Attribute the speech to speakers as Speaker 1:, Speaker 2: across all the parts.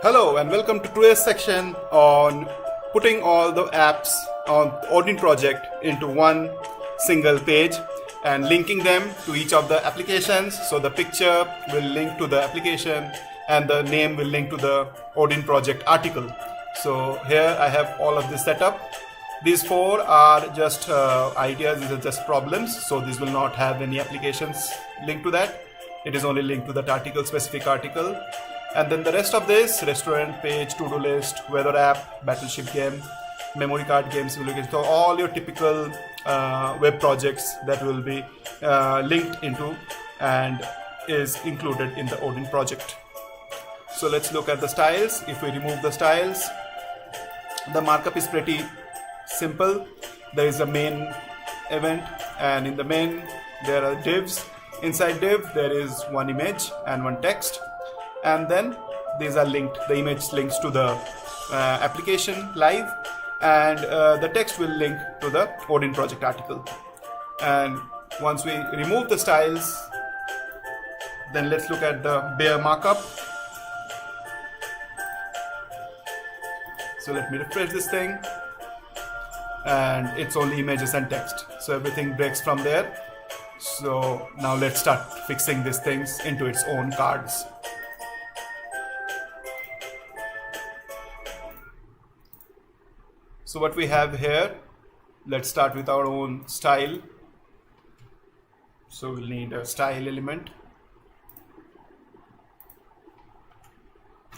Speaker 1: Hello and welcome to today's section on putting all the apps on Odin project into one single page and linking them to each of the applications. So the picture will link to the application and the name will link to the Odin project article. So here I have all of this set up. These four are just ideas, these are just problems. So these will not have any applications linked to that. It is only linked to that article, specific article. And then the rest of this, restaurant page, to-do list, weather app, battleship game, memory card games, so all your typical web projects that will be linked into and is included in the Odin project. So let's look at the styles. If we remove the styles, the markup is pretty simple. There is a main event, and in the main there are divs. Inside div there is one image and one text, and then these are linked. The image links to the application live, and the text will link to the Odin project article. And once we remove the styles, then let's look at the bare markup. So let me refresh this thing, and it's only images and text, so everything breaks from there. So now let's start fixing these things into its own cards. So what we have here, let's start with our own style. So we'll need a style element.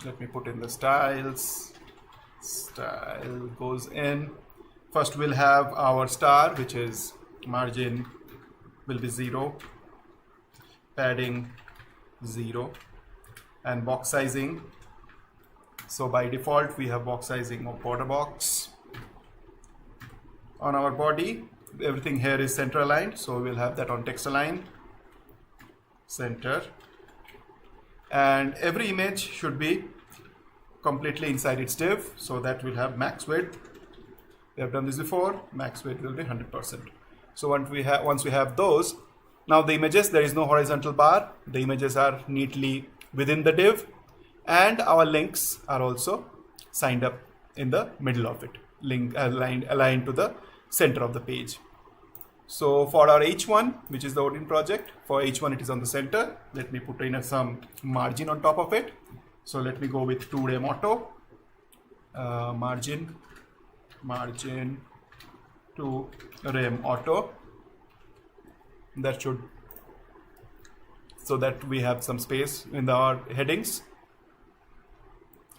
Speaker 1: Let me put in the styles. Style goes in. First we'll have our star, which is margin will be 0, padding 0, and box sizing. So by default we have box sizing of border box. On our body, everything here is center aligned, so we'll have that on text align, center, and every image should be completely inside its div, so that will have max width. We have done this before. Max width will be 100%. So once we have those, now the images, there is no horizontal bar. The images are neatly within the div, and our links are also signed up in the middle of it, link aligned to the center of the page. So for our H1, which is the Odin project, for H1 it is on the center. Let me put in some margin on top of it. So let me go with 2 rem auto, margin 2 rem auto. That should, so that we have some space in our headings.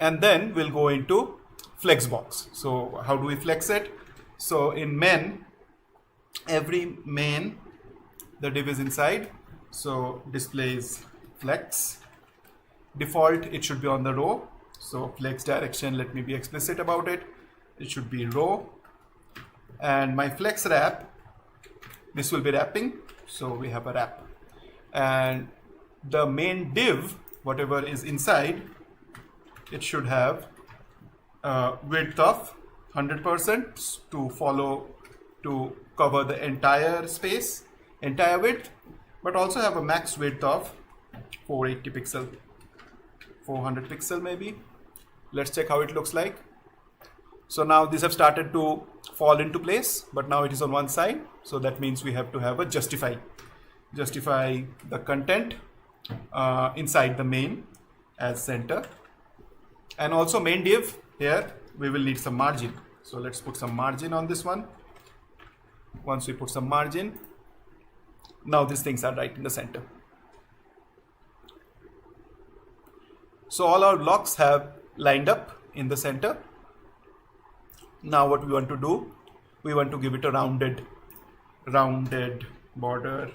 Speaker 1: And then we'll go into flexbox. So how do we flex it? So in main, every main, the div is inside, so displays flex. Default, it should be on the row. So flex direction, let me be explicit about it. It should be row. And my flex wrap, this will be wrapping. So we have a wrap. And the main div, whatever is inside, it should have width of 100% to cover the entire space, entire width, but also have a max width of 480 pixel, 400 pixel maybe. Let's check how it looks like. So now these have started to fall into place, but now it is on one side. So that means we have to have a justify the content inside the main as center. And also main div, here we will need some margin. So let's put some margin on this one. Once we put some margin, now these things are right in the center. So all our blocks have lined up in the center. Now what we want to do, we want to give it a rounded border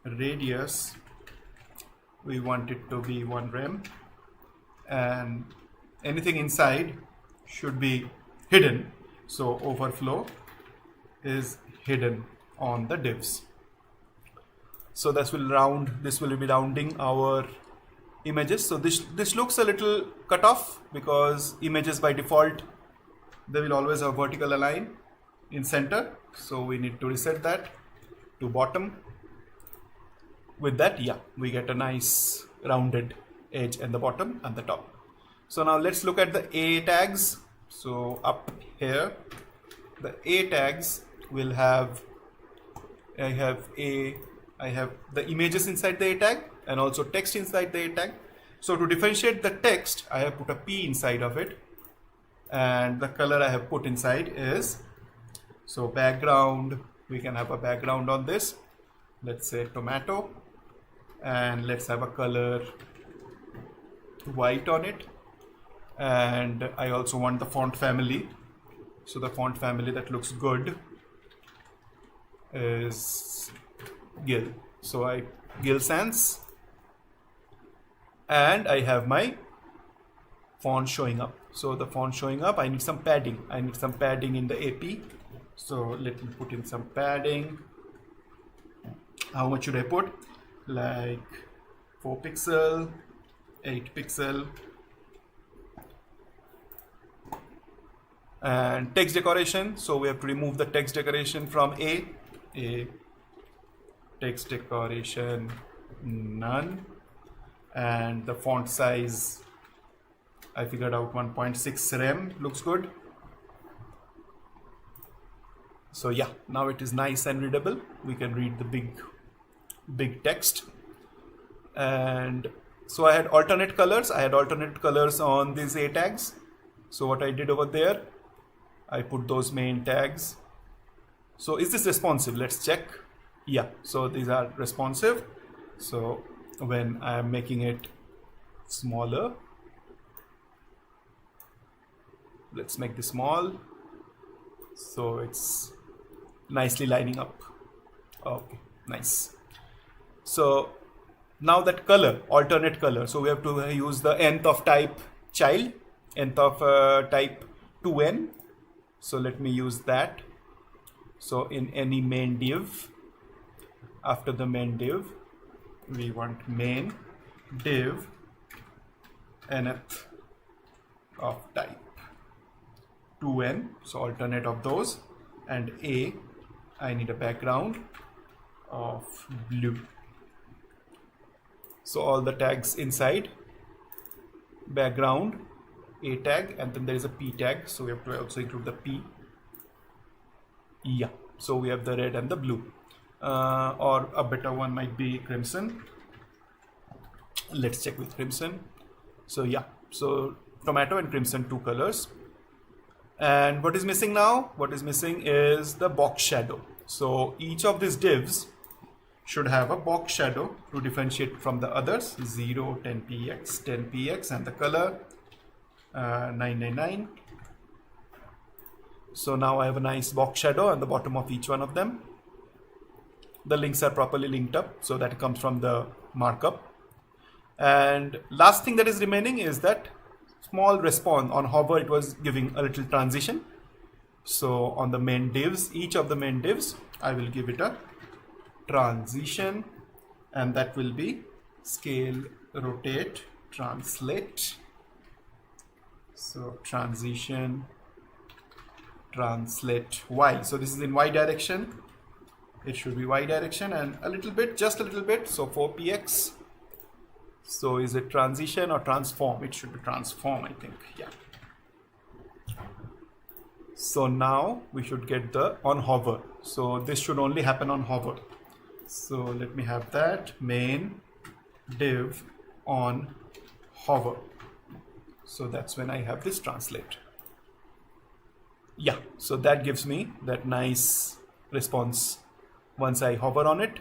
Speaker 1: radius. We want it to be 1 rem, and anything inside should be hidden. So overflow is hidden on the divs. So this will be rounding our images. So this looks a little cut off because images by default, they will always have vertical align in center. So we need to reset that to bottom. With that, yeah, we get a nice rounded edge at the bottom and the top. So now let's look at the A tags. So up here, the A tags will have, I have the images inside the A tag and also text inside the A tag. So to differentiate the text, I have put a P inside of it, and the color I have put inside is, so background, we can have a background on this, let's say tomato, and let's have a color white on it. And I also want the font family. So the font family that looks good is Gill. So Gill Sans, and I have my font showing up. So the font showing up, I need some padding. I need some padding in the AP. So let me put in some padding. How much should I put? Like 4 pixel, 8 pixel. And text decoration, so we have to remove the text decoration from A text decoration none, and the font size I figured out 1.6 rem looks good. So yeah, now it is nice and readable. We can read the big text. And so I had alternate colors. On these A tags. So what I did over there, I put those main tags. So is this responsive? Let's check. Yeah, so these are responsive. So when I am making it smaller, let's make this small. So it's nicely lining up. Okay, nice. So now that color, alternate color. So we have to use the nth of type child, nth of type 2n. So let me use that. So in any main div, after the main div, we want main div nth of type 2n. So alternate of those, and I need a background of blue. So all the tags inside, background, A tag, and then there is a P tag, so we have to also include the P. Yeah, so we have the red and the blue, or a better one might be crimson. Let's check with crimson. So yeah, so tomato and crimson, 2 colors. And what is missing now? What is missing is the box shadow. So each of these divs should have a box shadow to differentiate from the others. 0, 10px, 10px, and the color 999. So now I have a nice box shadow on the bottom of each one of them. The links are properly linked up, so that comes from the markup. And last thing that is remaining is that small response on hover. It was giving a little transition. So on the main divs, each of the main divs, I will give it a transition, and that will be scale, rotate, translate. So transition, translate Y. So this is in Y direction. It should be Y direction, and a little bit, just a little bit. So 4px. So is it transition or transform? It should be transform, I think. Yeah. So now we should get the on hover. So this should only happen on hover. So let me have that main div on hover. So that's when I have this translate. Yeah, so that gives me that nice response. Once I hover on it,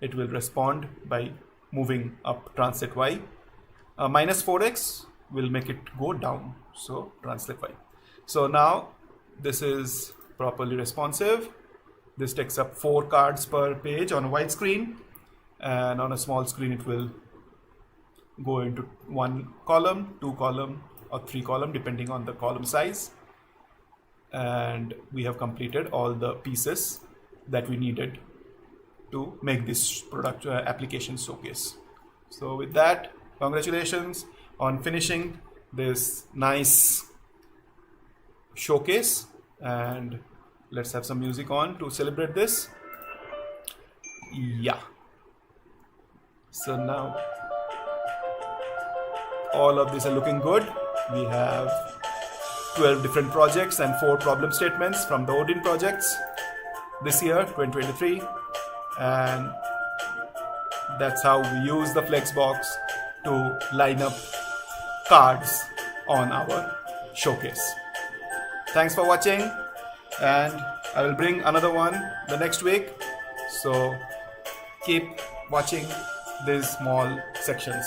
Speaker 1: it will respond by moving up translate Y. Minus 4x will make it go down. So translate Y. So now this is properly responsive. This takes up 4 cards per page on a wide screen, and on a small screen it will go into 1 column, 2 column, or 3 column depending on the column size. And we have completed all the pieces that we needed to make this product application showcase. So with that, congratulations on finishing this nice showcase, and let's have some music on to celebrate this. Yeah. So now all of these are looking good. We have 12 different projects and 4 problem statements from the Odin projects this year, 2023. And that's how we use the Flexbox to line up cards on our showcase. Thanks for watching, and I will bring another one the next week. So keep watching these small sections.